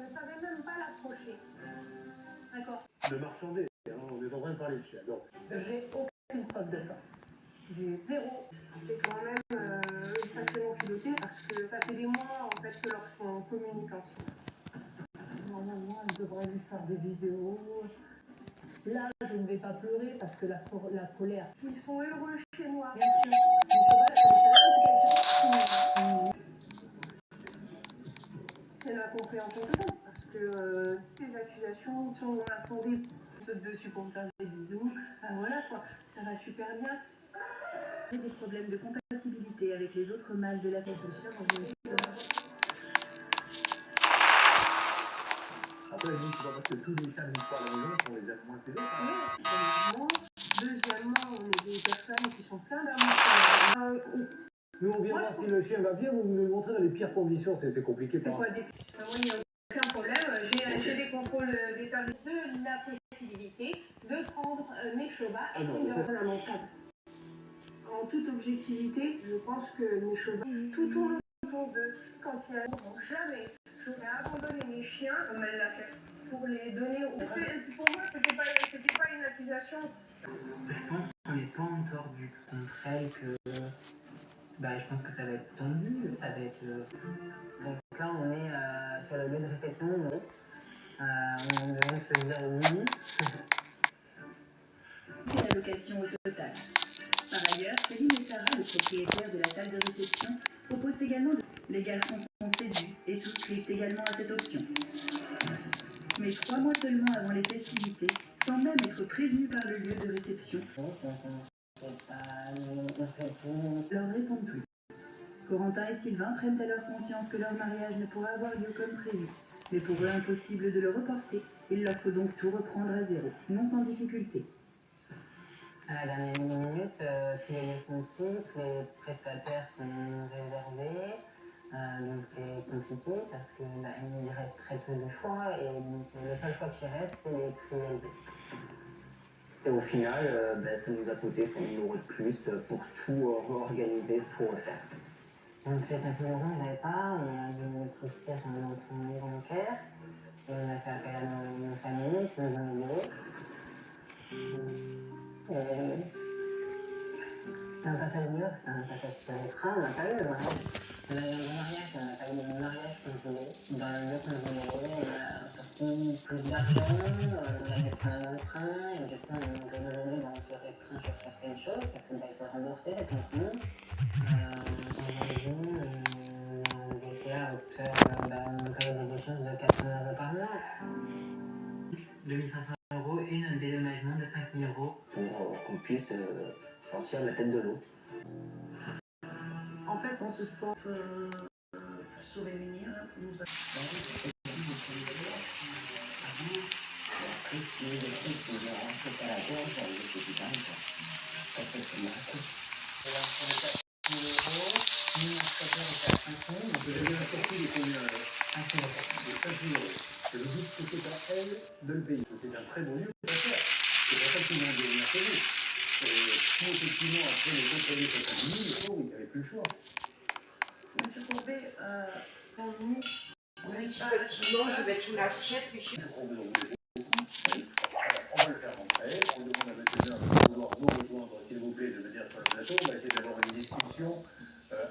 ne savais même pas l'approcher. D'accord. De marchander, hein, on est en train de parler de chien. Donc, j'ai aucune preuve de ça. J'ai zéro. J'ai quand même sacrément piloté parce que ça fait des mois en fait que lorsqu'on communique ensemble. Normalement, elle devrait lui faire des vidéos. Là, je ne vais pas pleurer parce que la colère. Ils sont heureux chez moi. Bien sûr. C'est l'incompréhension totale parce que ces accusations sont infondées. Je saute dessus pour me faire des bisous. Ben voilà quoi, ça va super bien. Des problèmes de compatibilité avec les autres mâles de la famille. après, nous, c'est pas parce que tous les chiens vivent pas à la maison qu'on les aime moins que les autres. Oui, premièrement. Deuxièmement, on est des personnes qui sont plein d'amour. Nous, on vient voir si le chien va bien, vous nous le montrez dans les pires conditions, c'est compliqué. C'est quoi des... Moi, il n'y a aucun problème. J'ai des contrôles des services de la possibilité de prendre mes chobas et c'est lamentable. En toute objectivité, je pense que mes chobas, tout tourne autour d'eux. Quand il y a jamais, j'aurais abandonné mes chiens comme elle l'a fait pour les donner au... Pour moi, c'était pas une accusation. Je pense qu'on n'est pas en tort du contre elle, que je pense que ça va être tendu, ça va être... Donc là, on est sur le lieu de réception, on devait se dire oui. La location au total. Par ailleurs, Céline et Sarah, le propriétaire de la salle de réception, proposent également de... Les garçons sont séduits et souscrivent également à cette option. Mais 3 mois seulement avant les festivités, sans même être prévenus par le lieu de réception, leur répondent plus. Corentin et Sylvain prennent alors conscience que leur mariage ne pourra avoir lieu comme prévu. Mais pour eux, impossible de le reporter. Il leur faut donc tout reprendre à zéro, non sans difficulté. À la dernière minute, tous les lieux sont pris, tous les prestataires sont réservés. Donc c'est compliqué parce qu'il reste très peu de choix et donc le seul choix qui reste, c'est les prix élevés. Et au final, ça nous a coûté 5 000 € de plus pour tout réorganiser, tout refaire. Donc les 5 000 €, ils n'avaient pas, on a dû souscrire un emprunt bancaire et on a fait appel à nos familles qui nous ont aidés. C'était un passage dur, c'était un passage qui restreint, on n'a pas eu le mariage. On a eu un mariage, mais on n'a pas eu le mariage qu'on voulait. Dans le lieu qu'on voulait, on a sorti plus d'argent, on avait pris un emprunt, et du coup, aujourd'hui, on se restreint sur certaines choses, parce qu'il faut rembourser cet emprunt. Aujourd'hui, on était à hauteur, on paye des échanges de 400 € par mois. 2 500 € et un dédommagement de 5 000 € pour qu'on puisse sortir la tête de l'eau. En fait, on se sent se réunir. Nous Je vous dis que c'est à elle de le payer. C'est un très bon lieu pour faire. C'est pour ça qu'ils vont devenir connus. Si effectivement, après les autres lieux sont connus, les pauvres, ils n'avaient plus le choix. Monsieur Courbet, oui, effectivement, je vais mettre une assiette, mais je... On va le faire rentrer. On demande à monsieur Jean de vouloir nous rejoindre, s'il vous plaît, de venir sur le plateau. On va essayer d'avoir une discussion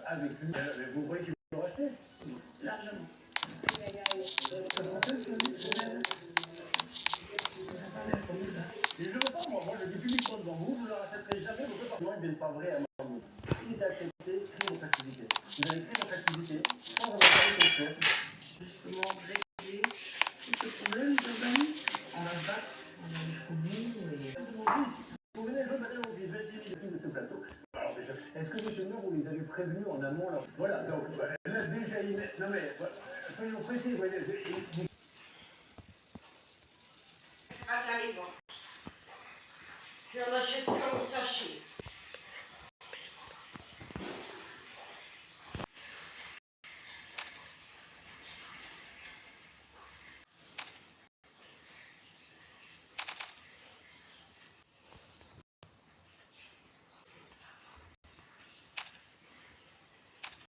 avec lui. Vous croyez qu'il va racheter? Largement. Et je ne veux pas, moi je dis publiquement devant vous, je ne le rachèterai jamais, vos appartements ne viennent pas vrai à moi. Si tu as accepté, crée votre activité. Vous avez créé votre activité sans avoir parlé de fait. Justement, régler tout ce problème d'urbanisme. On va se battre, on va jusqu'au bout. Mon fils, vous venez jouer maintenant mon fils, 26 000 de ce plateau. Alors déjà, est-ce que monsieur Nord, vous les avez prévenus en amont là? Voilà, donc là déjà, non mais, soyons précis, voyez. Je n'en achète plus en sachet.